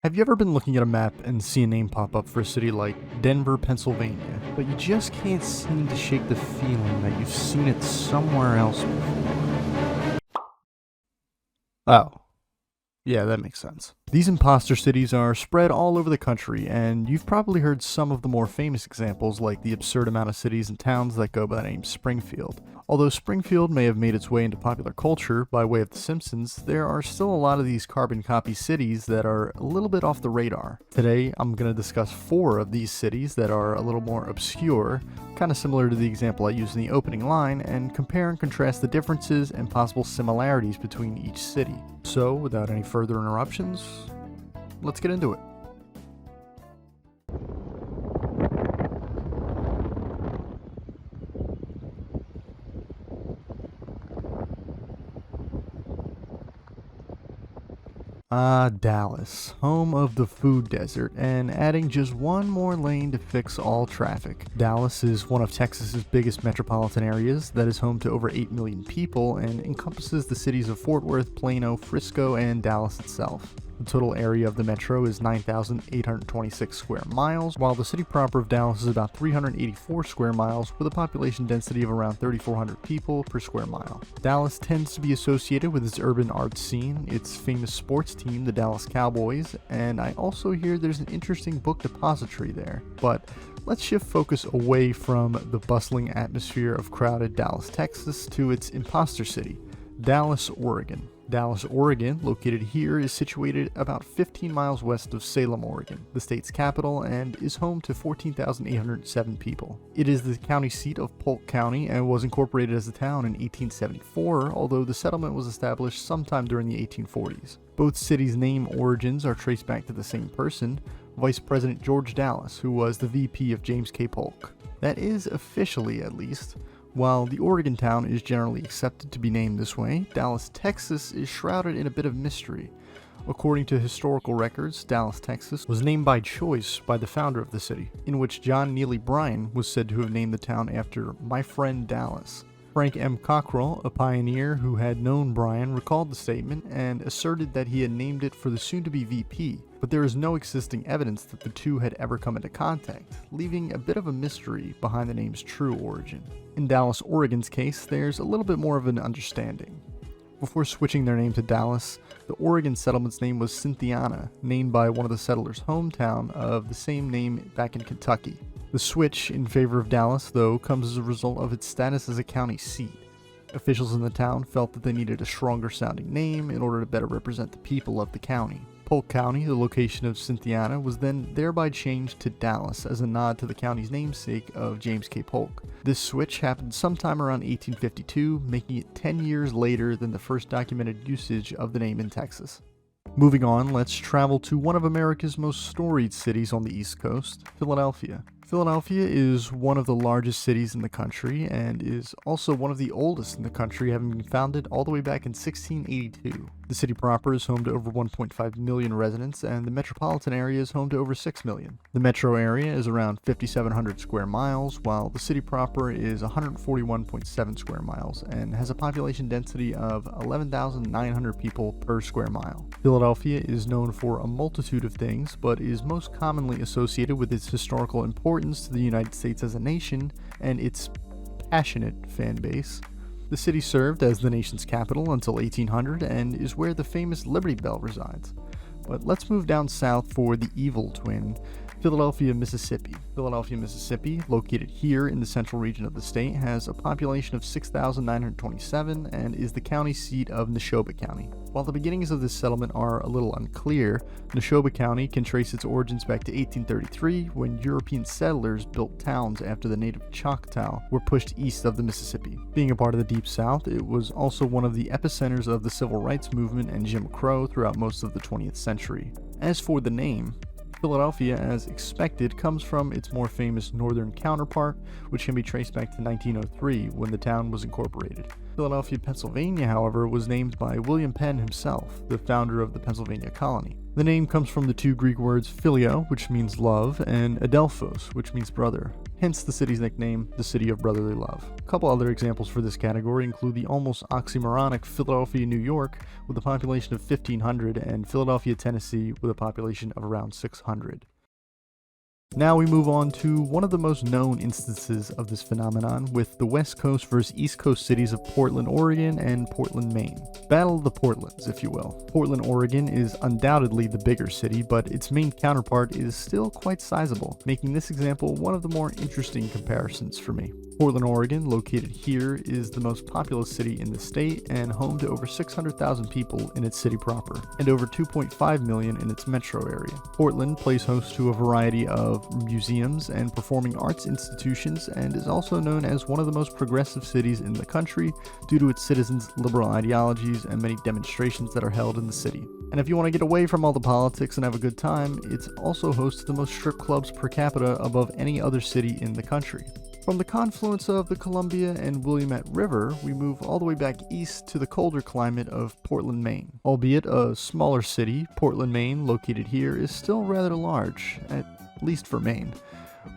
Have you ever been looking at a map and see a name pop up for a city like Denver, Pennsylvania, but you just can't seem to shake the feeling that you've seen it somewhere else before? Oh, yeah, that makes sense. These imposter cities are spread all over the country, and you've probably heard some of the more famous examples like the absurd amount of cities and towns that go by the name Springfield. Although Springfield may have made its way into popular culture by way of The Simpsons, there are still a lot of these carbon copy cities that are a little bit off the radar. Today, I'm going to discuss 4 of these cities that are a little more obscure, kind of similar to the example I used in the opening line, and compare and contrast the differences and possible similarities between each city. So, without any further interruptions, let's get into it. Dallas, home of the food desert, and adding just one more lane to fix all traffic. Dallas is one of Texas's biggest metropolitan areas that is home to over 8 million people and encompasses the cities of Fort Worth, Plano, Frisco, and Dallas itself. The total area of the metro is 9,826 square miles, while the city proper of Dallas is about 384 square miles with a population density of around 3,400 people per square mile. Dallas tends to be associated with its urban art scene, its famous sports team, the Dallas Cowboys, and I also hear there's an interesting book depository there. But let's shift focus away from the bustling atmosphere of crowded Dallas, Texas, to its imposter city, Dallas, Oregon. Dallas, Oregon, located here, is situated about 15 miles west of Salem, Oregon, the state's capital, and is home to 14,807 people. It is the county seat of Polk County and was incorporated as a town in 1874, although the settlement was established sometime during the 1840s. Both cities' name origins are traced back to the same person, Vice President George Dallas, who was the VP of James K. Polk. That is officially, at least. While the Oregon town is generally accepted to be named this way, Dallas, Texas is shrouded in a bit of mystery. According to historical records, Dallas, Texas was named by choice by the founder of the city, in which John Neely Bryan was said to have named the town after "my friend Dallas." Frank M. Cockrell, a pioneer who had known Bryan, recalled the statement and asserted that he had named it for the soon-to-be VP, but there is no existing evidence that the two had ever come into contact, leaving a bit of a mystery behind the name's true origin. In Dallas, Oregon's case, there's a little bit more of an understanding. Before switching their name to Dallas, the Oregon settlement's name was Cynthiana, named by one of the settlers' hometown of the same name back in Kentucky. The switch in favor of Dallas, though, comes as a result of its status as a county seat. Officials in the town felt that they needed a stronger sounding name in order to better represent the people of the county. Polk County, the location of Cynthiana, was then thereby changed to Dallas as a nod to the county's namesake of James K. Polk. This switch happened sometime around 1852, making it 10 years later than the first documented usage of the name in Texas. Moving on, let's travel to one of America's most storied cities on the East Coast, Philadelphia. Philadelphia is one of the largest cities in the country and is also one of the oldest in the country, having been founded all the way back in 1682. The city proper is home to over 1.5 million residents, and the metropolitan area is home to over 6 million. The metro area is around 5,700 square miles, while the city proper is 141.7 square miles and has a population density of 11,900 people per square mile. Philadelphia is known for a multitude of things, but is most commonly associated with its historical importance to the United States as a nation and its passionate fan base. The city served as the nation's capital until 1800 and is where the famous Liberty Bell resides. But let's move down south for the evil twin, Philadelphia, Mississippi. Philadelphia, Mississippi, located here in the central region of the state, has a population of 6,927 and is the county seat of Neshoba County. While the beginnings of this settlement are a little unclear, Neshoba County can trace its origins back to 1833 when European settlers built towns after the native Choctaw were pushed east of the Mississippi. Being a part of the Deep South, it was also one of the epicenters of the Civil Rights Movement and Jim Crow throughout most of the 20th century. As for the name, Philadelphia, as expected, comes from its more famous northern counterpart, which can be traced back to 1903 when the town was incorporated. Philadelphia, Pennsylvania, however, was named by William Penn himself, the founder of the Pennsylvania colony. The name comes from the two Greek words phileo, which means love, and adelphos, which means brother. Hence the city's nickname, the City of Brotherly Love. A couple other examples for this category include the almost oxymoronic Philadelphia, New York, with a population of 1,500, and Philadelphia, Tennessee, with a population of around 600. Now we move on to one of the most known instances of this phenomenon, with the West Coast versus East Coast cities of Portland, Oregon and Portland, Maine. Battle of the Portlands, if you will. Portland, Oregon is undoubtedly the bigger city, but its main counterpart is still quite sizable, making this example one of the more interesting comparisons for me. Portland, Oregon, located here, is the most populous city in the state and home to over 600,000 people in its city proper, and over 2.5 million in its metro area. Portland plays host to a variety of museums and performing arts institutions, and is also known as one of the most progressive cities in the country due to its citizens' liberal ideologies and many demonstrations that are held in the city. And if you want to get away from all the politics and have a good time, it's also host to the most strip clubs per capita above any other city in the country. From the confluence of the Columbia and Willamette River, we move all the way back east to the colder climate of Portland, Maine. Albeit a smaller city, Portland, Maine, located here, is still rather large, at least for Maine,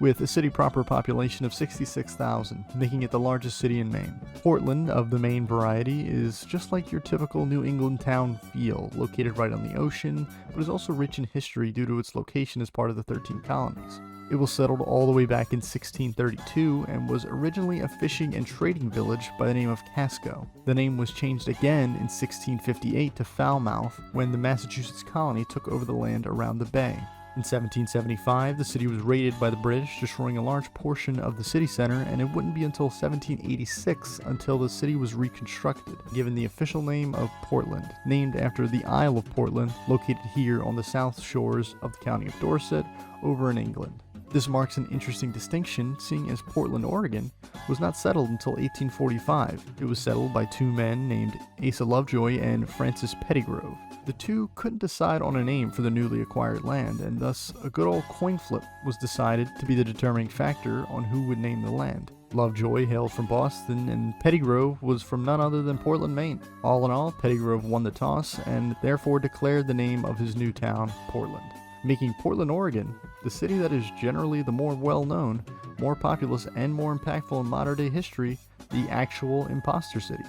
with a city proper population of 66,000, making it the largest city in Maine. Portland, of the Maine variety, is just like your typical New England town feel, located right on the ocean, but is also rich in history due to its location as part of the 13 colonies. It was settled all the way back in 1632 and was originally a fishing and trading village by the name of Casco. The name was changed again in 1658 to Falmouth when the Massachusetts colony took over the land around the bay. In 1775, the city was raided by the British, destroying a large portion of the city center, and it wouldn't be until 1786 until the city was reconstructed, given the official name of Portland, named after the Isle of Portland, located here on the south shores of the county of Dorset, over in England. This marks an interesting distinction, seeing as Portland, Oregon, was not settled until 1845. It was settled by two men named Asa Lovejoy and Francis Pettygrove. The two couldn't decide on a name for the newly acquired land, and thus a good old coin flip was decided to be the determining factor on who would name the land. Lovejoy hailed from Boston, and Pettygrove was from none other than Portland, Maine. All in all, Pettygrove won the toss, and therefore declared the name of his new town, Portland, making Portland, Oregon, the city that is generally the more well-known, more populous, and more impactful in modern-day history, the actual impostor city.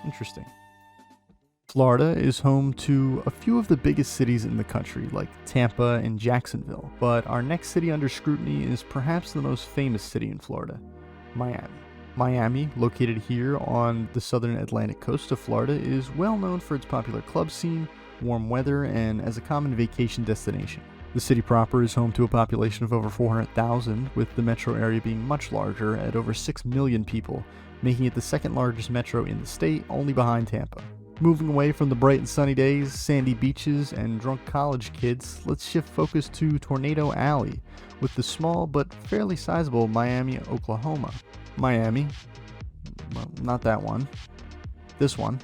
Interesting. Florida is home to a few of the biggest cities in the country, like Tampa and Jacksonville, but our next city under scrutiny is perhaps the most famous city in Florida, Miami. Miami, located here on the southern Atlantic coast of Florida, is well known for its popular club scene, warm weather, and as a common vacation destination. The city proper is home to a population of over 400,000, with the metro area being much larger at over 6 million people, making it the second largest metro in the state, only behind Tampa. Moving away from the bright and sunny days, sandy beaches, and drunk college kids, let's shift focus to Tornado Alley, with the small but fairly sizable Miami, Oklahoma. Miami, well, not that one, this one,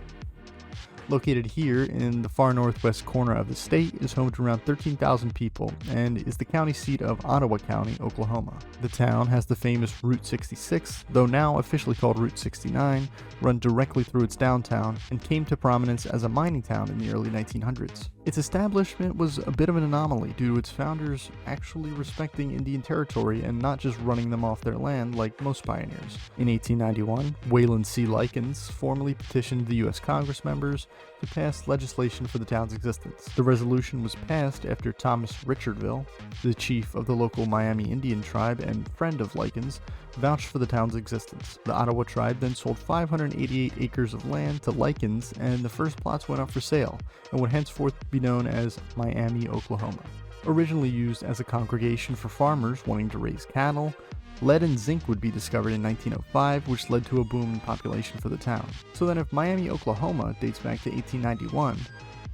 located here in the far northwest corner of the state, is home to around 13,000 people and is the county seat of Ottawa County, Oklahoma. The town has the famous Route 66, though now officially called Route 69, run directly through its downtown and came to prominence as a mining town in the early 1900s. Its establishment was a bit of an anomaly due to its founders actually respecting Indian territory and not just running them off their land like most pioneers. In 1891, Wayland C. Likens formally petitioned the U.S. Congress members to pass legislation for the town's existence. The resolution was passed after Thomas Richardville, the chief of the local Miami Indian tribe and friend of Likens, vouched for the town's existence. The Ottawa tribe then sold 588 acres of land to Likens, and the first plots went up for sale and would henceforth be known as Miami, Oklahoma. Originally used as a congregation for farmers wanting to raise cattle, lead and zinc would be discovered in 1905, which led to a boom in population for the town. So then if Miami, Oklahoma dates back to 1891,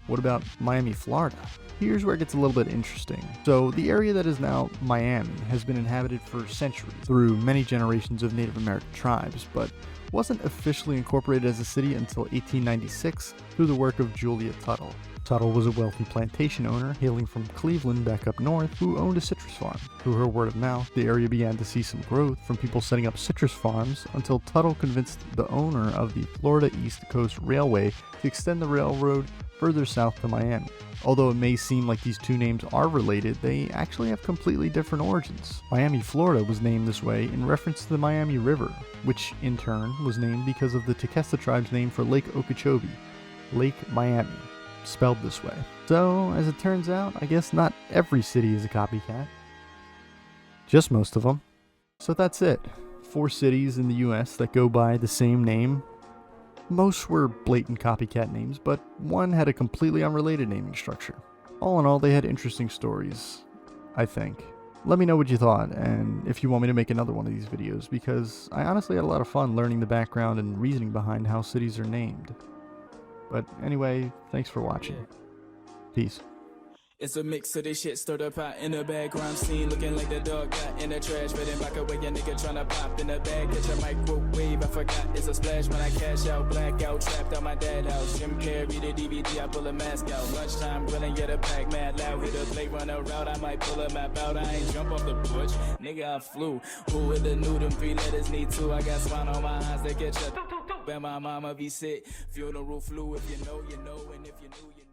what about Miami, Florida? Here's where it gets a little bit interesting. So the area that is now Miami has been inhabited for centuries through many generations of Native American tribes, but wasn't officially incorporated as a city until 1896 through the work of Julia Tuttle. Tuttle was a wealthy plantation owner hailing from Cleveland back up north who owned a citrus farm. Through her word of mouth, the area began to see some growth from people setting up citrus farms until Tuttle convinced the owner of the Florida East Coast Railway to extend the railroad further south to Miami. Although it may seem like these two names are related, they actually have completely different origins. Miami, Florida was named this way in reference to the Miami River, which in turn was named because of the Tequesta tribe's name for Lake Okeechobee, Lake Miami, spelled this way. So, as it turns out, I guess not every city is a copycat. Just most of them. So that's it. 4 cities in the US that go by the same name. Most were blatant copycat names, but one had a completely unrelated naming structure. All in all, they had interesting stories, I think. Let me know what you thought, and if you want me to make another one of these videos, because I honestly had a lot of fun learning the background and reasoning behind how cities are named. But anyway, thanks for watching. Peace. It's a mix of this shit stirred up out in the background scene, looking like the dog got in the trash, reading back away, a nigga tryna pop in the bag, catch a microwave, I forgot it's a splash when I cash out, blackout, trapped out my dad house, Jim Carrey, the DVD, I pull a mask out, lunchtime, grilling, get a pack, mad loud, hit a play, run a route, I might pull a map out, I ain't jump off the porch, nigga, I flew, who with the new, them 3 letters need 2, I got spine on my eyes, that get you, and my mama be sick, funeral flu, if you know, and if you knew, you